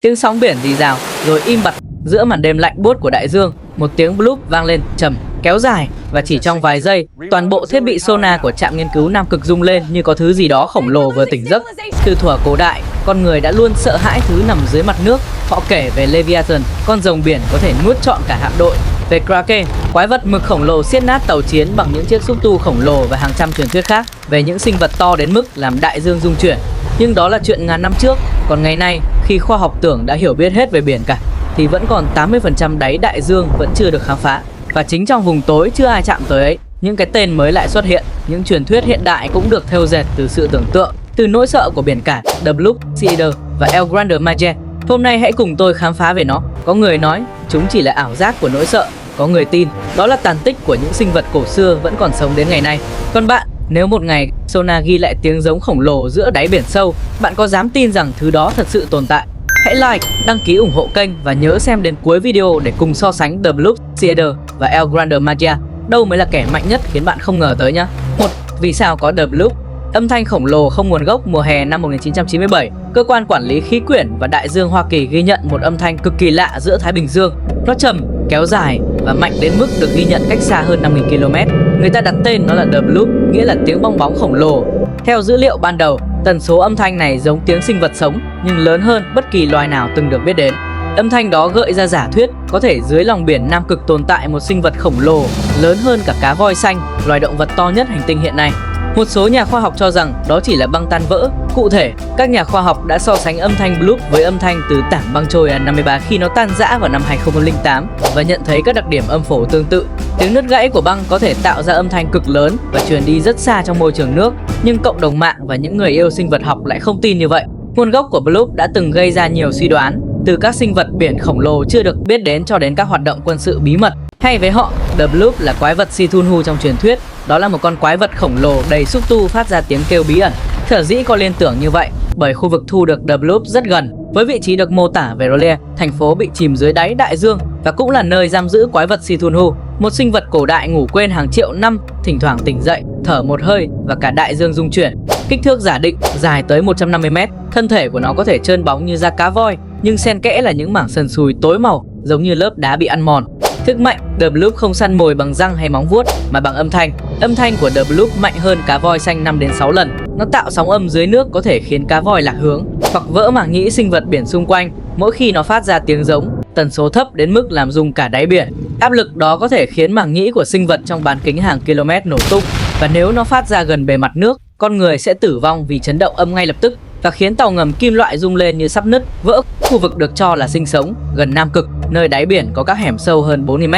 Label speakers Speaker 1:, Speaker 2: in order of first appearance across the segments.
Speaker 1: Tiếng sóng biển rì rào rồi im bặt giữa màn đêm lạnh buốt của đại dương. Một tiếng bloop vang lên trầm, kéo dài và chỉ trong vài giây, toàn bộ thiết bị sonar của trạm nghiên cứu Nam Cực rung lên như có thứ gì đó khổng lồ vừa tỉnh giấc. Từ thuở cổ đại, con người đã luôn sợ hãi thứ nằm dưới mặt nước. Họ kể về Leviathan, con rồng biển có thể nuốt trọn cả hạm đội; về Kraken, quái vật mực khổng lồ xiết nát tàu chiến bằng những chiếc xúc tu khổng lồ, và hàng trăm truyền thuyết khác về những sinh vật to đến mức làm đại dương rung chuyển. Nhưng đó là chuyện ngàn năm trước. Còn ngày nay, khi khoa học tưởng đã hiểu biết hết về biển cả, thì vẫn còn 80% đáy đại dương vẫn chưa được khám phá. Và chính trong vùng tối chưa ai chạm tới ấy, những cái tên mới lại xuất hiện. Những truyền thuyết hiện đại cũng được thêu dệt từ sự tưởng tượng, từ nỗi sợ của biển cả, The Bloop, Sea Adder và El Grande Maje. Hôm nay hãy cùng tôi khám phá về nó. Có người nói chúng chỉ là ảo giác của nỗi sợ, có người tin đó là tàn tích của những sinh vật cổ xưa vẫn còn sống đến ngày nay. Còn bạn, nếu một ngày sonar ghi lại tiếng giống khổng lồ giữa đáy biển sâu, bạn có dám tin rằng thứ đó thật sự tồn tại? Hãy like, đăng ký ủng hộ kênh và nhớ xem đến cuối video để cùng so sánh The Bloop, Sea Adder và El Grande Maje. Đâu mới là kẻ mạnh nhất khiến bạn không ngờ tới nhá. 1. Vì sao có The Bloop? Âm thanh khổng lồ không nguồn gốc. Mùa hè năm 1997, Cơ quan Quản lý Khí quyển và Đại dương Hoa Kỳ ghi nhận một âm thanh cực kỳ lạ giữa Thái Bình Dương. Nó trầm, kéo dài và mạnh đến mức được ghi nhận cách xa hơn 5.000 km. Người ta đặt tên nó là The Bloop, nghĩa là tiếng bong bóng khổng lồ. Theo dữ liệu ban đầu, tần số âm thanh này giống tiếng sinh vật sống nhưng lớn hơn bất kỳ loài nào từng được biết đến. Âm thanh đó gợi ra giả thuyết có thể dưới lòng biển Nam Cực tồn tại một sinh vật khổng lồ lớn hơn cả cá voi xanh, loài động vật to nhất hành tinh hiện nay. Một số nhà khoa học cho rằng đó chỉ là băng tan vỡ. Cụ thể, các nhà khoa học đã so sánh âm thanh bloop với âm thanh từ tảng băng Troy 53 khi nó tan rã vào năm 2008 và nhận thấy các đặc điểm âm phổ tương tự. Tiếng nứt gãy của băng có thể tạo ra âm thanh cực lớn và truyền đi rất xa trong môi trường nước, nhưng cộng đồng mạng và những người yêu sinh vật học lại không tin như vậy. Nguồn gốc của bloop đã từng gây ra nhiều suy đoán, từ các sinh vật biển khổng lồ chưa được biết đến cho đến các hoạt động quân sự bí mật. Hay với họ, The Bloop là quái vật Cthulhu trong truyền thuyết. Đó là một con quái vật khổng lồ đầy xúc tu phát ra tiếng kêu bí ẩn. Sở dĩ có liên tưởng như vậy bởi khu vực thu được The Bloop rất gần với vị trí được mô tả về R'lyeh, thành phố bị chìm dưới đáy đại dương và cũng là nơi giam giữ quái vật Cthulhu, một sinh vật cổ đại ngủ quên hàng triệu năm, thỉnh thoảng tỉnh dậy, thở một hơi và cả đại dương rung chuyển. Kích thước giả định dài tới 150 m, thân thể của nó có thể trơn bóng như da cá voi, nhưng xen kẽ là những mảng sần sùi tối màu giống như lớp đá bị ăn mòn. Sức mạnh, The Bloop không săn mồi bằng răng hay móng vuốt mà bằng âm thanh. Âm thanh của The Bloop mạnh hơn cá voi xanh 5 đến 6 lần. Nó tạo sóng âm dưới nước có thể khiến cá voi lạc hướng hoặc vỡ màng nhĩ sinh vật biển xung quanh mỗi khi nó phát ra tiếng giống. Tần số thấp đến mức làm rung cả đáy biển. Áp lực đó có thể khiến màng nhĩ của sinh vật trong bán kính hàng km nổ tung, và nếu nó phát ra gần bề mặt nước, con người sẽ tử vong vì chấn động âm ngay lập tức và khiến tàu ngầm kim loại rung lên như sắp nứt, vỡ. Khu vực được cho là sinh sống gần Nam Cực, nơi đáy biển có các hẻm sâu hơn 40 m.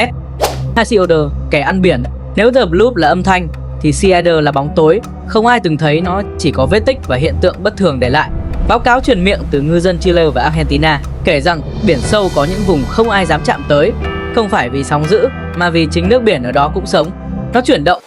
Speaker 1: Sea Adder, kẻ ăn biển. Nếu The Bloop là âm thanh thì Sea Adder là bóng tối. Không ai từng thấy nó, chỉ có vết tích và hiện tượng bất thường để lại. Báo cáo truyền miệng từ ngư dân Chile và Argentina kể rằng biển sâu có những vùng không ai dám chạm tới, không phải vì sóng dữ mà vì chính nước biển ở đó cũng sống. Nó chuyển động,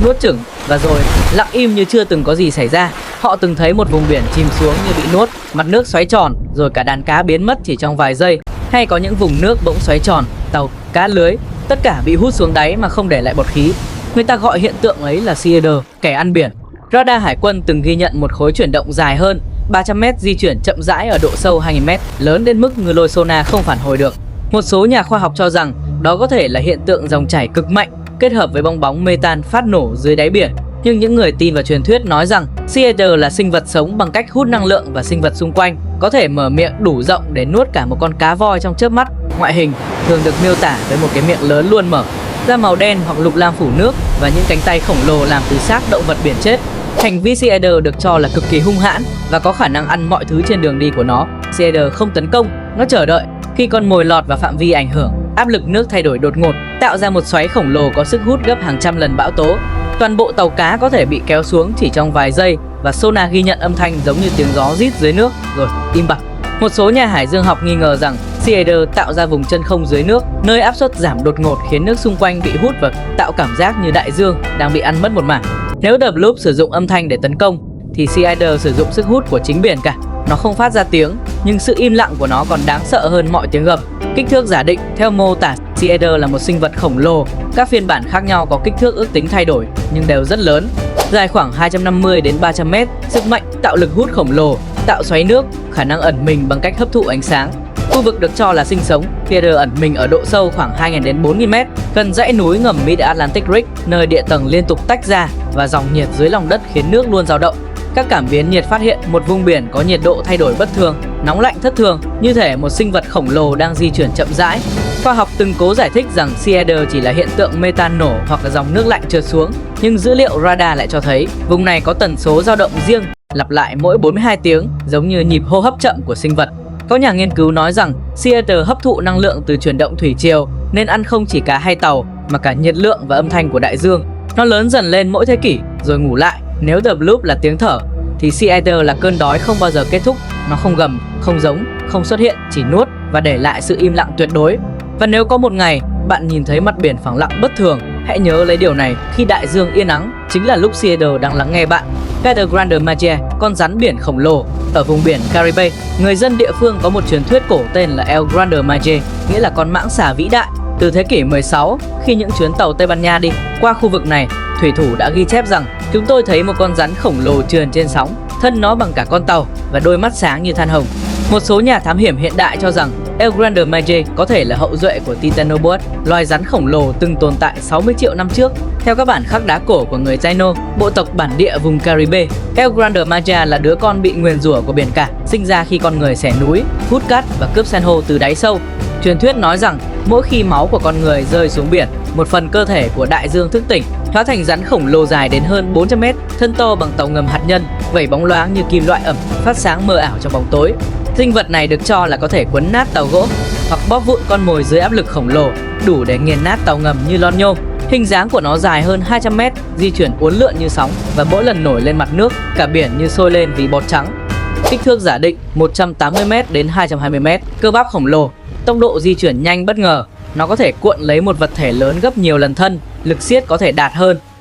Speaker 1: nuốt chửng và rồi lặng im như chưa từng có gì xảy ra. Họ từng thấy một vùng biển chìm xuống như bị nuốt, mặt nước xoáy tròn, rồi cả đàn cá biến mất chỉ trong vài giây. Hay có những vùng nước bỗng xoáy tròn, tàu, cá lưới, tất cả bị hút xuống đáy mà không để lại bọt khí. Người ta gọi hiện tượng ấy là Sea Adder, kẻ ăn biển. Radar hải quân từng ghi nhận một khối chuyển động dài hơn 300 m di chuyển chậm rãi ở độ sâu 2.000 m, lớn đến mức ngư lôi sonar không phản hồi được. Một số nhà khoa học cho rằng đó có thể là hiện tượng dòng chảy cực mạnh kết hợp với bong bóng metan phát nổ dưới đáy biển. Nhưng những người tin vào truyền thuyết nói rằng Sea Adder là sinh vật sống bằng cách hút năng lượng và sinh vật xung quanh, có thể mở miệng đủ rộng để nuốt cả một con cá voi trong chớp mắt. Ngoại hình thường được miêu tả với một cái miệng lớn luôn mở, da màu đen hoặc lục lam phủ nước và những cánh tay khổng lồ làm từ xác động vật biển chết. Hành vi Sea Adder được cho là cực kỳ hung hãn và có khả năng ăn mọi thứ trên đường đi của nó. Sea Adder không tấn công, nó chờ đợi. Khi con mồi lọt vào phạm vi ảnh hưởng, áp lực nước thay đổi đột ngột, tạo ra một xoáy khổng lồ có sức hút gấp hàng trăm lần bão tố. Toàn bộ tàu cá có thể bị kéo xuống chỉ trong vài giây và sonar ghi nhận âm thanh giống như tiếng gió rít dưới nước rồi im bặt. Một số nhà hải dương học nghi ngờ rằng Sea Adder tạo ra vùng chân không dưới nước, nơi áp suất giảm đột ngột khiến nước xung quanh bị hút và tạo cảm giác như đại dương đang bị ăn mất một mảng. Nếu The Bloop sử dụng âm thanh để tấn công thì Sea Adder sử dụng sức hút của chính biển cả. Nó không phát ra tiếng, nhưng sự im lặng của nó còn đáng sợ hơn mọi tiếng gầm. Kích thước giả định, theo mô tả, Sea Adder là một sinh vật khổng lồ. Các phiên bản khác nhau có kích thước ước tính thay đổi nhưng đều rất lớn, dài khoảng 250 đến 300 m, sức mạnh tạo lực hút khổng lồ. tạo xoáy nước, khả năng ẩn mình bằng cách hấp thụ ánh sáng. Khu vực được cho là sinh sống, Theater ẩn mình ở độ sâu khoảng 2.000 đến 4.000 m, gần dãy núi ngầm Mid-Atlantic Ridge, nơi địa tầng liên tục tách ra và dòng nhiệt dưới lòng đất khiến nước luôn dao động. Các cảm biến nhiệt phát hiện một vùng biển có nhiệt độ thay đổi bất thường, nóng lạnh thất thường, như thể một sinh vật khổng lồ đang di chuyển chậm rãi. Khoa học từng cố giải thích rằng Sea Adder chỉ là hiện tượng metan nổ hoặc là dòng nước lạnh trượt xuống, nhưng dữ liệu radar lại cho thấy vùng này có tần số dao động riêng, lặp lại mỗi 42 tiếng, giống như nhịp hô hấp chậm của sinh vật. Có nhà nghiên cứu nói rằng Sea Adder hấp thụ năng lượng từ chuyển động thủy triều nên ăn không chỉ cá hay tàu mà cả nhiệt lượng và âm thanh của đại dương. Nó lớn dần lên mỗi thế kỷ rồi ngủ lại. Nếu The Bloop là tiếng thở thì Sea Adder là cơn đói không bao giờ kết thúc. Nó không gầm, không giống, không xuất hiện, chỉ nuốt và để lại sự im lặng tuyệt đối. Và nếu có một ngày bạn nhìn thấy mặt biển phẳng lặng bất thường, hãy nhớ lấy điều này: khi đại dương yên ắng chính là lúc Sea Adder đang lắng nghe bạn. El Grande Mage, con rắn biển khổng lồ ở vùng biển Caribe. Người dân địa phương có một truyền thuyết cổ tên là El Grande Mage, nghĩa là con mãng xà vĩ đại. Từ thế kỷ 16, khi những chuyến tàu Tây Ban Nha đi qua khu vực này, thủy thủ đã ghi chép rằng chúng tôi thấy một con rắn khổng lồ trườn trên sóng, thân nó bằng cả con tàu và đôi mắt sáng như than hồng. Một số nhà thám hiểm hiện đại cho rằng El Grande Mage có thể là hậu duệ của Titanoboa, loài rắn khổng lồ từng tồn tại 60 triệu năm trước. Theo các bản khắc đá cổ của người Taino, bộ tộc bản địa vùng Caribe, El Grande Mage là đứa con bị nguyền rủa của biển cả, sinh ra khi con người xẻ núi, hút cát và cướp san hô từ đáy sâu. Truyền thuyết nói rằng mỗi khi máu của con người rơi xuống biển, một phần cơ thể của đại dương thức tỉnh, hóa thành rắn khổng lồ dài đến hơn 400 m, thân to bằng tàu ngầm hạt nhân, vảy bóng loáng như kim loại ẩm, phát sáng mờ ảo trong bóng tối. Sinh vật này được cho là có thể quấn nát tàu gỗ hoặc bóp vụn con mồi dưới áp lực khổng lồ, đủ để nghiền nát tàu ngầm như lon nhôm. Hình dáng của nó dài hơn 200 m, di chuyển uốn lượn như sóng và mỗi lần nổi lên mặt nước, cả biển như sôi lên vì bọt trắng. Kích thước giả định 180 m đến 220 m, cơ bắp khổng lồ, tốc độ di chuyển nhanh bất ngờ. Nó có thể cuộn lấy một vật thể lớn gấp nhiều lần thân, lực siết có thể đạt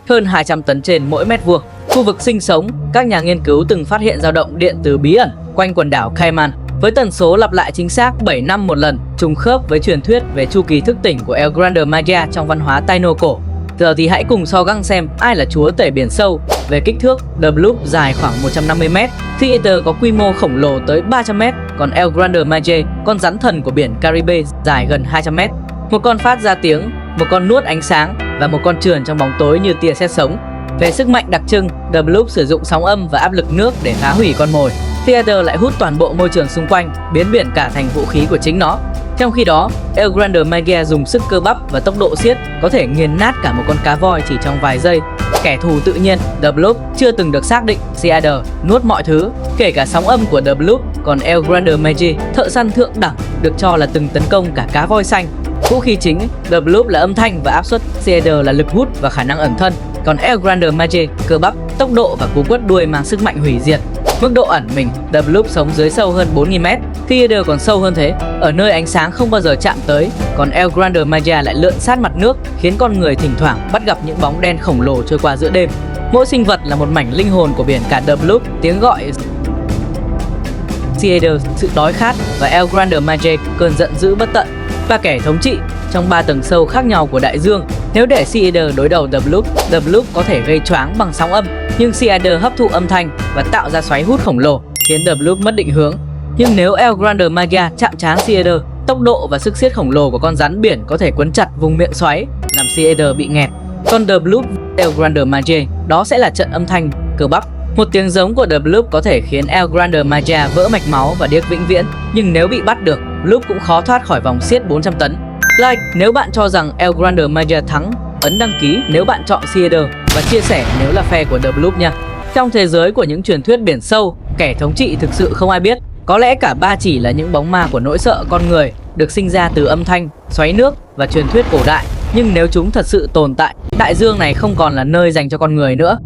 Speaker 1: hơn 200 tấn trên mỗi mét vuông. Khu vực sinh sống, các nhà nghiên cứu từng phát hiện dao động điện từ bí ẩn quanh quần đảo Cayman với tần số lặp lại chính xác 7 năm một lần, trùng khớp với truyền thuyết về chu kỳ thức tỉnh của El Grande Mage trong văn hóa Taino cổ. Giờ thì hãy cùng so găng xem ai là chúa tể biển sâu. Về kích thước, The Bloop dài khoảng 150 m, Theater có quy mô khổng lồ tới 300 m, còn El Grande Mage, con rắn thần của biển Caribe, dài gần 200 m. Một con phát ra tiếng, một con nuốt ánh sáng và một con trườn trong bóng tối như tia sét sống. Về sức mạnh đặc trưng, The Bloop sử dụng sóng âm và áp lực nước để phá hủy con mồi. Theater lại hút toàn bộ môi trường xung quanh, biến biển cả thành vũ khí của chính nó. Trong khi đó, El Grande Mage dùng sức cơ bắp và tốc độ siết có thể nghiền nát cả một con cá voi chỉ trong vài giây. Kẻ thù tự nhiên, The Bloop chưa từng được xác định. Sea Adder nuốt mọi thứ, kể cả sóng âm của The Bloop, còn El Grande Mage, thợ săn thượng đẳng, được cho là từng tấn công cả cá voi xanh. Vũ khí chính, The Bloop là âm thanh và áp suất, Sea Adder là lực hút và khả năng ẩn thân, còn El Grande Mage, cơ bắp, tốc độ và cú quất đuôi mang sức mạnh hủy diệt. Mức độ ẩn mình, The Bloop sống dưới sâu hơn 4.000 m, Theater còn sâu hơn thế, ở nơi ánh sáng không bao giờ chạm tới, còn El Grande Mage lại lượn sát mặt nước, khiến con người thỉnh thoảng bắt gặp những bóng đen khổng lồ trôi qua giữa đêm. Mỗi sinh vật là một mảnh linh hồn của biển cả. The Bloop, tiếng gọi Sea Adder, sự đói khát, và El Grande Mage, cơn giận dữ bất tận, và kẻ thống trị trong 3 tầng sâu khác nhau của đại dương. Nếu để Sea Adder đối đầu The Bloop có thể gây choáng bằng sóng âm, nhưng Sea Adder hấp thụ âm thanh và tạo ra xoáy hút khổng lồ, khiến The Bloop mất định hướng. Nhưng nếu El Grande Mage chạm trán Sea Adder, tốc độ và sức siết khổng lồ của con rắn biển có thể quấn chặt vùng miệng xoáy, làm Sea Adder bị nghẹt. Còn The Bloop, El Grande Mage, đó sẽ là trận âm thanh cơ bắp. Một tiếng giống của The Bloop có thể khiến El Grande Mage vỡ mạch máu và điếc vĩnh viễn, nhưng nếu bị bắt được, Bloop cũng khó thoát khỏi vòng siết 400 tấn. Like nếu bạn cho rằng El Grande Mage thắng, ấn đăng ký nếu bạn chọn Sea Adder, và chia sẻ nếu là fan của The Bloop nha. Trong thế giới của những truyền thuyết biển sâu, kẻ thống trị thực sự không ai biết. Có lẽ cả ba chỉ là những bóng ma của nỗi sợ con người, được sinh ra từ âm thanh, xoáy nước và truyền thuyết cổ đại. Nhưng nếu chúng thật sự tồn tại, đại dương này không còn là nơi dành cho con người nữa.